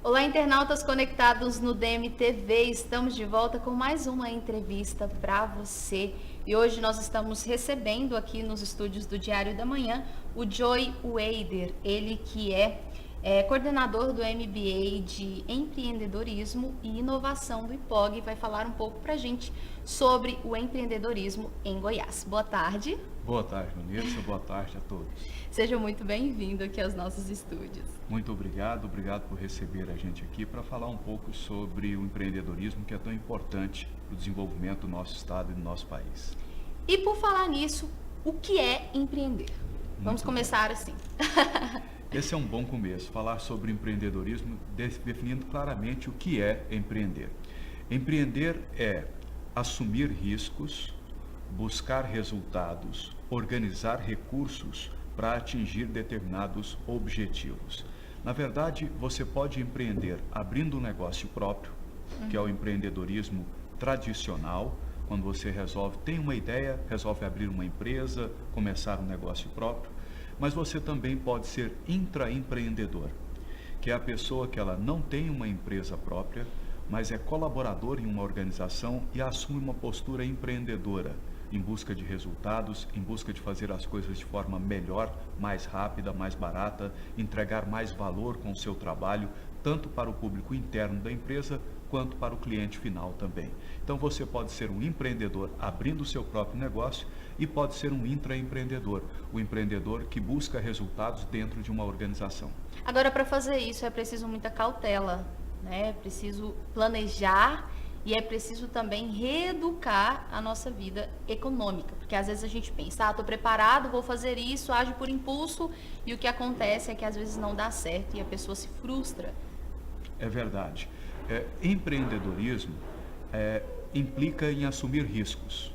Olá, internautas conectados no DMTV. Estamos de volta com mais uma entrevista para você. E hoje nós estamos recebendo aqui nos estúdios do Diário da Manhã o Joey Wader, ele que é coordenador do MBA de Empreendedorismo e Inovação do IPOG, vai falar um pouco para a gente sobre o empreendedorismo em Goiás. Boa tarde. Boa tarde, Vanessa. Boa tarde a todos. Seja muito bem-vindo aqui aos nossos estúdios. Muito obrigado por receber a gente aqui para falar um pouco sobre o empreendedorismo que é tão importante para o desenvolvimento do nosso estado e do nosso país. E por falar nisso, o que é empreender? Vamos começar assim. Esse é um bom começo, falar sobre empreendedorismo, definindo claramente o que é empreender. Empreender é assumir riscos, buscar resultados, organizar recursos para atingir determinados objetivos. Na verdade, você pode empreender abrindo um negócio próprio, que é o empreendedorismo tradicional, quando você tem uma ideia, resolve abrir uma empresa, começar um negócio próprio, mas você também pode ser intraempreendedor, que é a pessoa que ela não tem uma empresa própria, mas é colaborador em uma organização e assume uma postura empreendedora, em busca de resultados, em busca de fazer as coisas de forma melhor, mais rápida, mais barata, entregar mais valor com o seu trabalho, tanto para o público interno da empresa, quanto para o cliente final também. Então você pode ser um empreendedor abrindo o seu próprio negócio e pode ser um intraempreendedor, o empreendedor que busca resultados dentro de uma organização. Agora, para fazer isso é preciso muita cautela, né? É preciso planejar e é preciso também reeducar a nossa vida econômica, porque às vezes a gente pensa, estou preparado, vou fazer isso, age por impulso, e o que acontece é que às vezes não dá certo e a pessoa se frustra. É verdade. Empreendedorismo implica em assumir riscos.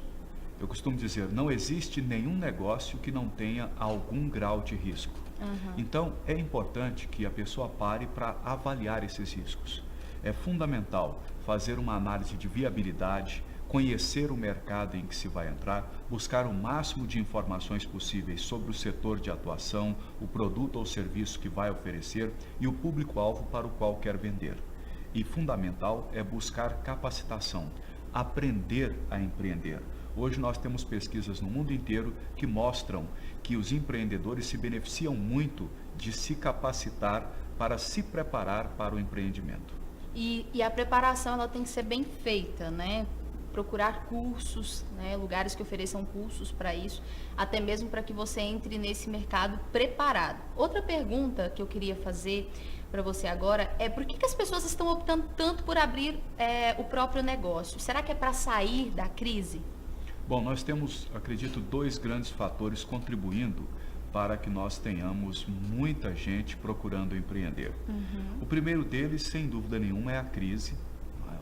Eu costumo dizer, não existe nenhum negócio que não tenha algum grau de risco. Então, é importante que a pessoa pare para avaliar esses riscos. É fundamental fazer uma análise de viabilidade, conhecer o mercado em que se vai entrar, buscar o máximo de informações possíveis sobre o setor de atuação, o produto ou serviço que vai oferecer e o público-alvo para o qual quer vender. E fundamental é buscar capacitação, aprender a empreender. Hoje nós temos pesquisas no mundo inteiro que mostram que os empreendedores se beneficiam muito de se capacitar para se preparar para o empreendimento. E a preparação ela tem que ser bem feita, né? Procurar cursos, né? Lugares que ofereçam cursos para isso, até mesmo para que você entre nesse mercado preparado. Outra pergunta que eu queria fazer para você agora é por que as pessoas estão optando tanto por abrir o próprio negócio? Será que é para sair da crise? Bom, nós temos, acredito, dois grandes fatores contribuindo para que nós tenhamos muita gente procurando empreender. O primeiro deles, sem dúvida nenhuma, é a crise.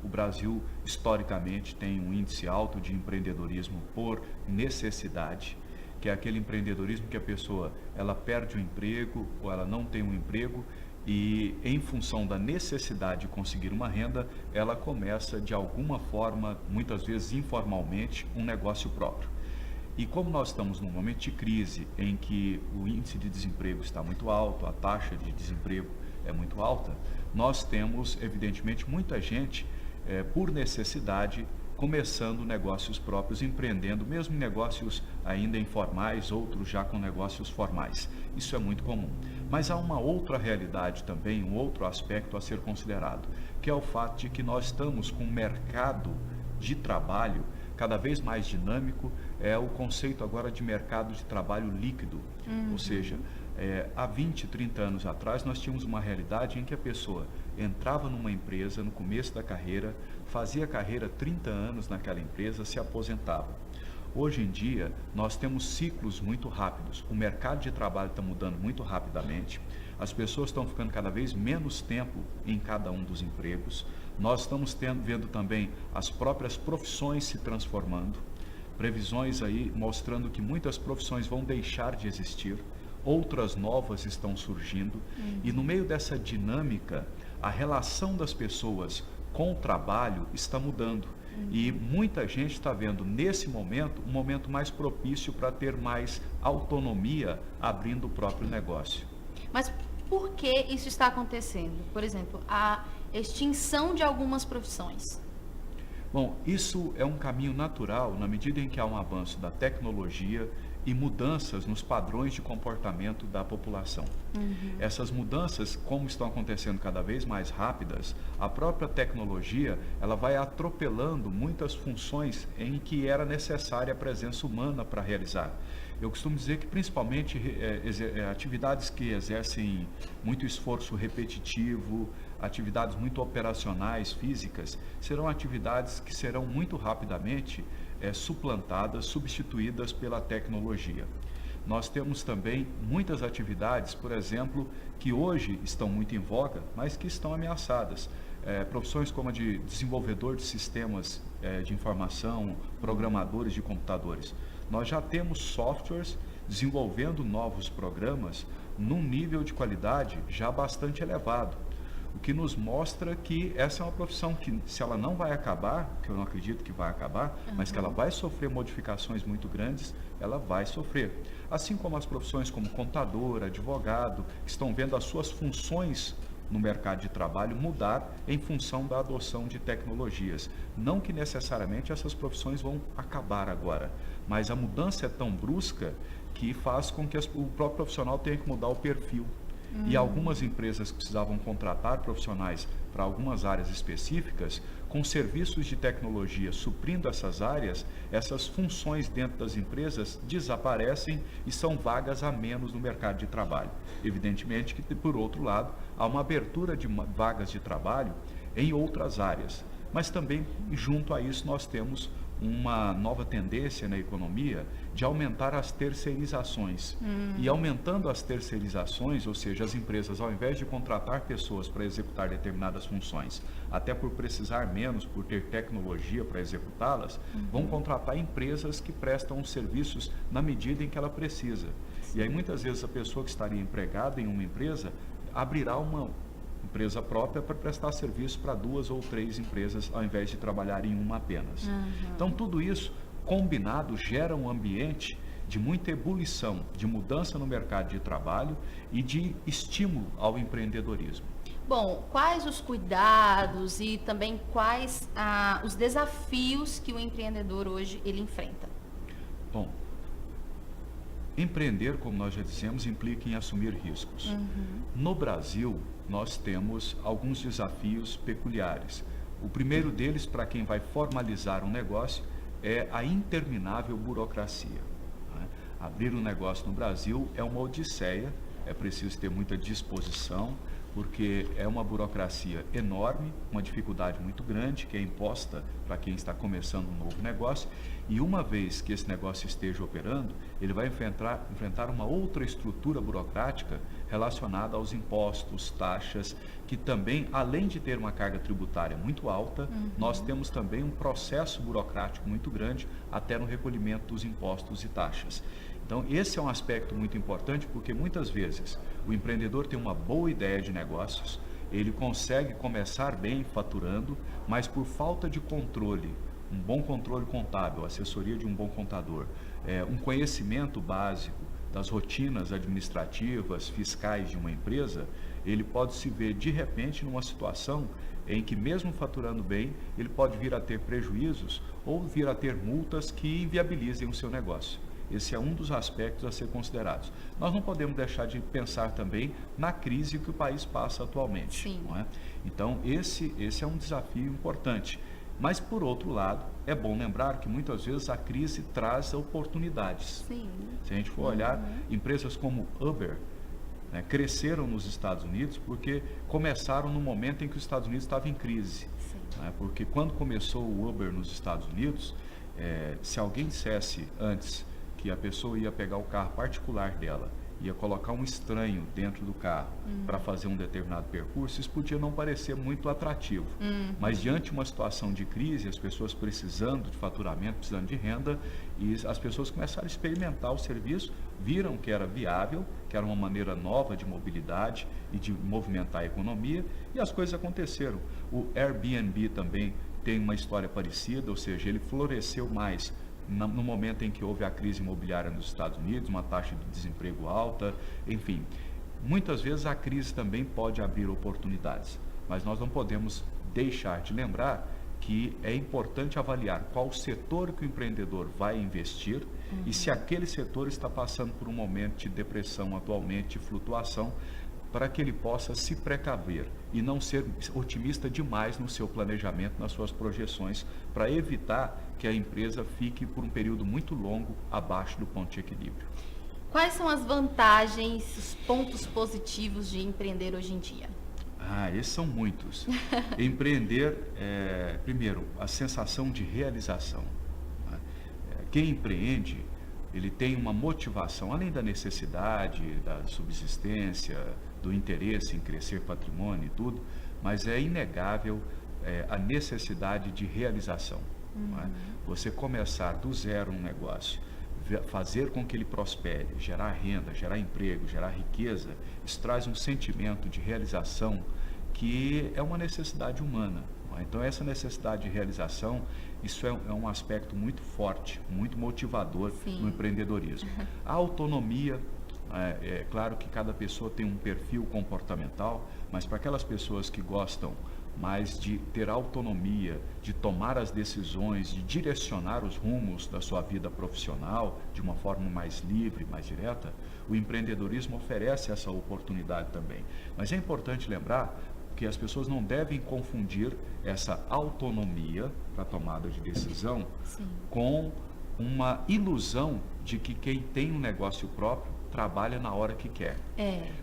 O Brasil, historicamente, tem um índice alto de empreendedorismo por necessidade, que é aquele empreendedorismo que a pessoa ela perde o emprego ou ela não tem um emprego e, em função da necessidade de conseguir uma renda, ela começa, de alguma forma, muitas vezes informalmente, um negócio próprio. E como nós estamos num momento de crise em que o índice de desemprego está muito alto, a taxa de desemprego é muito alta, nós temos, evidentemente, muita gente, por necessidade, começando negócios próprios, empreendendo, mesmo em negócios ainda informais, outros já com negócios formais. Isso é muito comum. Mas há uma outra realidade também, um outro aspecto a ser considerado, que é o fato de que nós estamos com um mercado de trabalho cada vez mais dinâmico, é o conceito agora de mercado de trabalho líquido. Ou seja, há 20, 30 anos atrás, nós tínhamos uma realidade em que a pessoa entrava numa empresa no começo da carreira, fazia carreira 30 anos naquela empresa, se aposentava. Hoje em dia, nós temos ciclos muito rápidos. O mercado de trabalho está mudando muito rapidamente. As pessoas estão ficando cada vez menos tempo em cada um dos empregos. Nós estamos vendo também as próprias profissões se transformando. Previsões aí mostrando que muitas profissões vão deixar de existir. Outras novas estão surgindo. E no meio dessa dinâmica, a relação das pessoas com o trabalho está mudando. E muita gente está vendo nesse momento um momento mais propício para ter mais autonomia abrindo o próprio negócio. Mas por que isso está acontecendo? Por exemplo, a extinção de algumas profissões. Bom, isso é um caminho natural na medida em que há um avanço da tecnologia e mudanças nos padrões de comportamento da população. Essas mudanças, como estão acontecendo cada vez mais rápidas, a própria tecnologia ela vai atropelando muitas funções em que era necessária a presença humana para realizar. Eu costumo dizer que principalmente atividades que exercem muito esforço repetitivo, atividades muito operacionais, físicas, serão atividades que serão muito rapidamente suplantadas, substituídas pela tecnologia. Nós temos também muitas atividades, por exemplo, que hoje estão muito em voga, mas que estão ameaçadas. Profissões como a de desenvolvedor de sistemas de informação, programadores de computadores. Nós já temos softwares desenvolvendo novos programas num nível de qualidade já bastante elevado. O que nos mostra que essa é uma profissão que, se ela não vai acabar, que eu não acredito que vai acabar, mas que ela vai sofrer modificações muito grandes, ela vai sofrer. Assim como as profissões como contador, advogado, que estão vendo as suas funções no mercado de trabalho mudar em função da adoção de tecnologias. Não que necessariamente essas profissões vão acabar agora, mas a mudança é tão brusca que faz com que o próprio profissional tenha que mudar o perfil. E algumas empresas que precisavam contratar profissionais para algumas áreas específicas, com serviços de tecnologia suprindo essas áreas, essas funções dentro das empresas desaparecem e são vagas a menos no mercado de trabalho. Evidentemente que, por outro lado, há uma abertura de vagas de trabalho em outras áreas. Mas também, junto a isso, nós temos uma nova tendência na economia de aumentar as terceirizações. E aumentando as terceirizações, ou seja, as empresas, ao invés de contratar pessoas para executar determinadas funções, até por precisar menos, por ter tecnologia para executá-las, vão contratar empresas que prestam os serviços na medida em que ela precisa. E aí, muitas vezes, a pessoa que estaria empregada em uma empresa abrirá uma empresa própria para prestar serviço para 2 ou 3 empresas, ao invés de trabalhar em uma apenas. Então, tudo isso combinado gera um ambiente de muita ebulição, de mudança no mercado de trabalho e de estímulo ao empreendedorismo. Bom, quais os cuidados e também quais os desafios que o empreendedor hoje ele enfrenta? Bom, empreender, como nós já dissemos, implica em assumir riscos. No Brasil, nós temos alguns desafios peculiares. O primeiro deles, para quem vai formalizar um negócio, é a interminável burocracia. Abrir um negócio no Brasil é uma odisseia, é preciso ter muita disposição, porque é uma burocracia enorme, uma dificuldade muito grande que é imposta para quem está começando um novo negócio, e uma vez que esse negócio esteja operando, ele vai enfrentar uma outra estrutura burocrática relacionada aos impostos, taxas, que também, além de ter uma carga tributária muito alta, nós temos também um processo burocrático muito grande até no recolhimento dos impostos e taxas. Então, esse é um aspecto muito importante, porque muitas vezes o empreendedor tem uma boa ideia de negócios, ele consegue começar bem faturando, mas por falta de controle, um bom controle contábil, assessoria de um bom contador, um conhecimento básico das rotinas administrativas, fiscais de uma empresa, ele pode se ver de repente numa situação em que, mesmo faturando bem, ele pode vir a ter prejuízos ou vir a ter multas que inviabilizem o seu negócio. Esse é um dos aspectos a ser considerados. Nós não podemos deixar de pensar também na crise que o país passa atualmente. Não é? Então, esse é um desafio importante. Mas, por outro lado, é bom lembrar que muitas vezes a crise traz oportunidades. Sim. Se a gente for olhar, empresas como Uber cresceram nos Estados Unidos porque começaram no momento em que os Estados Unidos estavam em crise. Porque quando começou o Uber nos Estados Unidos, se alguém dissesse antes que a pessoa ia pegar o carro particular dela, ia colocar um estranho dentro do carro para fazer um determinado percurso, isso podia não parecer muito atrativo. Mas diante de uma situação de crise, as pessoas precisando de faturamento, precisando de renda, e as pessoas começaram a experimentar o serviço, viram que era viável, que era uma maneira nova de mobilidade e de movimentar a economia, e as coisas aconteceram. O Airbnb também tem uma história parecida, ou seja, ele floresceu mais no momento em que houve a crise imobiliária nos Estados Unidos, uma taxa de desemprego alta, enfim. Muitas vezes a crise também pode abrir oportunidades, mas nós não podemos deixar de lembrar que é importante avaliar qual setor que o empreendedor vai investir e se aquele setor está passando por um momento de depressão atualmente, de flutuação, para que ele possa se precaver e não ser otimista demais no seu planejamento, nas suas projeções, para evitar que a empresa fique por um período muito longo abaixo do ponto de equilíbrio. Quais são as vantagens, os pontos positivos de empreender hoje em dia? Esses são muitos. Empreender, primeiro, a sensação de realização. Né? Quem empreende, ele tem uma motivação, além da necessidade, da subsistência, do interesse em crescer patrimônio e tudo, mas é inegável a necessidade de realização. Não é? Você começar do zero um negócio, fazer com que ele prospere, gerar renda, gerar emprego, gerar riqueza, isso traz um sentimento de realização que é uma necessidade humana. Então essa necessidade de realização, isso é um aspecto muito forte, muito motivador no empreendedorismo. A autonomia, é claro que cada pessoa tem um perfil comportamental, mas para aquelas pessoas que gostam mais de ter autonomia, de tomar as decisões, de direcionar os rumos da sua vida profissional de uma forma mais livre, mais direta, o empreendedorismo oferece essa oportunidade também. Mas é importante lembrar que as pessoas não devem confundir essa autonomia para tomada de decisão com uma ilusão de que quem tem um negócio próprio trabalha na hora que quer.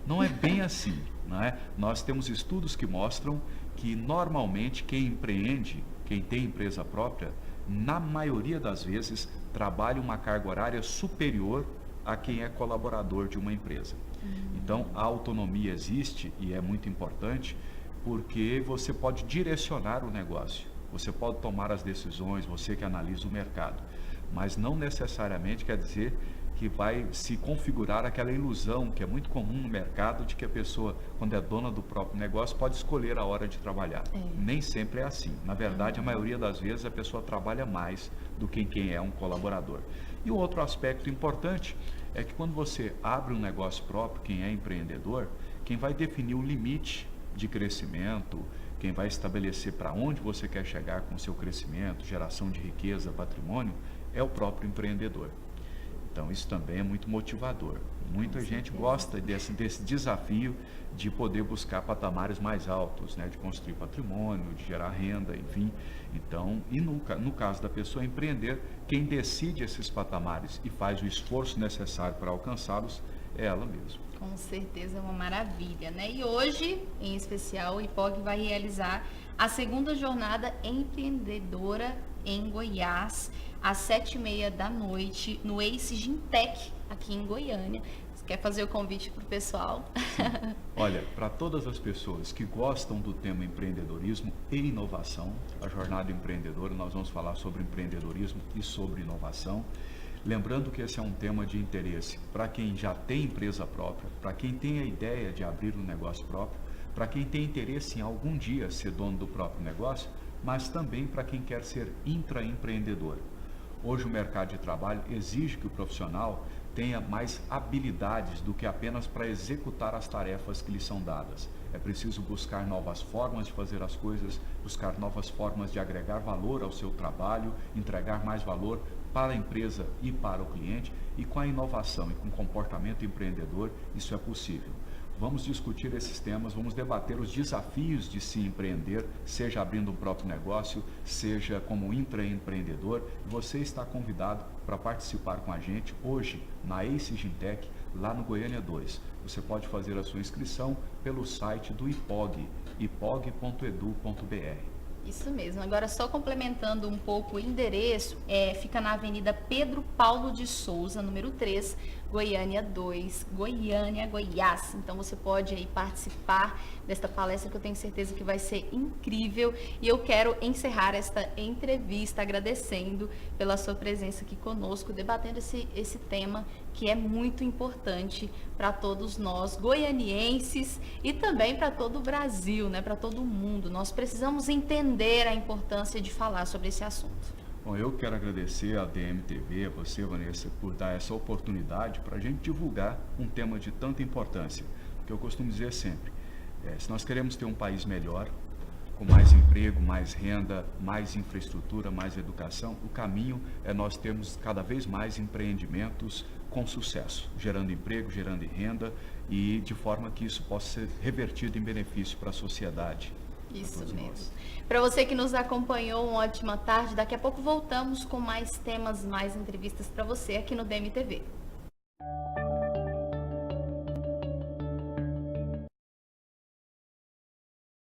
Não é bem assim, não é? Nós temos estudos que mostram que normalmente quem empreende, quem tem empresa própria, na maioria das vezes trabalha uma carga horária superior a quem é colaborador de uma empresa. Então a autonomia existe e é muito importante porque você pode direcionar o negócio, você pode tomar as decisões, você que analisa o mercado, mas não necessariamente quer dizer que vai se configurar aquela ilusão que é muito comum no mercado de que a pessoa, quando é dona do próprio negócio, pode escolher a hora de trabalhar. Nem sempre é assim. Na verdade, a maioria das vezes a pessoa trabalha mais do que quem é um colaborador. E o outro aspecto importante é que quando você abre um negócio próprio, quem é empreendedor, quem vai definir o limite de crescimento, quem vai estabelecer para onde você quer chegar com o seu crescimento, geração de riqueza, patrimônio, é o próprio empreendedor. Então isso também é muito motivador. Muita gente gosta desse desafio de poder buscar patamares mais altos, né? De construir patrimônio, de gerar renda, enfim. Então, e no caso da pessoa empreender, quem decide esses patamares e faz o esforço necessário para alcançá-los é ela mesma. Com certeza é uma maravilha, né? E hoje, em especial, o IPOG vai realizar a segunda jornada empreendedora em Goiás, às 7h30 da noite, no ACE Gintec, aqui em Goiânia. Você quer fazer o convite para o pessoal? Olha, para todas as pessoas que gostam do tema empreendedorismo e inovação, a jornada empreendedora, nós vamos falar sobre empreendedorismo e sobre inovação. Lembrando que esse é um tema de interesse para quem já tem empresa própria, para quem tem a ideia de abrir um negócio próprio, para quem tem interesse em algum dia ser dono do próprio negócio, mas também para quem quer ser intraempreendedor. Hoje o mercado de trabalho exige que o profissional tenha mais habilidades do que apenas para executar as tarefas que lhe são dadas. É preciso buscar novas formas de fazer as coisas, buscar novas formas de agregar valor ao seu trabalho, entregar mais valor para a empresa e para o cliente, e com a inovação e com o comportamento empreendedor, isso é possível. Vamos discutir esses temas, vamos debater os desafios de se empreender, seja abrindo um próprio negócio, seja como intraempreendedor. Você está convidado para participar com a gente hoje na ACE Gintec, lá no Goiânia 2. Você pode fazer a sua inscrição pelo site do IPOG, ipog.edu.br. Isso mesmo. Agora, só complementando um pouco o endereço, fica na Avenida Pedro Paulo de Souza, número 3, Goiânia 2, Goiânia, Goiás. Então, você pode aí participar desta palestra que eu tenho certeza que vai ser incrível. E eu quero encerrar esta entrevista agradecendo pela sua presença aqui conosco, debatendo esse tema que é muito importante para todos nós goianienses e também para todo o Brasil, né? Para todo o mundo. Nós precisamos entender a importância de falar sobre esse assunto. Bom, eu quero agradecer à DMTV, a você, Vanessa, por dar essa oportunidade para a gente divulgar um tema de tanta importância. que eu costumo dizer sempre, se nós queremos ter um país melhor, com mais emprego, mais renda, mais infraestrutura, mais educação, o caminho é nós termos cada vez mais empreendimentos com sucesso, gerando emprego, gerando renda e de forma que isso possa ser revertido em benefício para a sociedade. Isso mesmo. Para você que nos acompanhou, uma ótima tarde. Daqui a pouco voltamos com mais temas, mais entrevistas para você aqui no DMTV.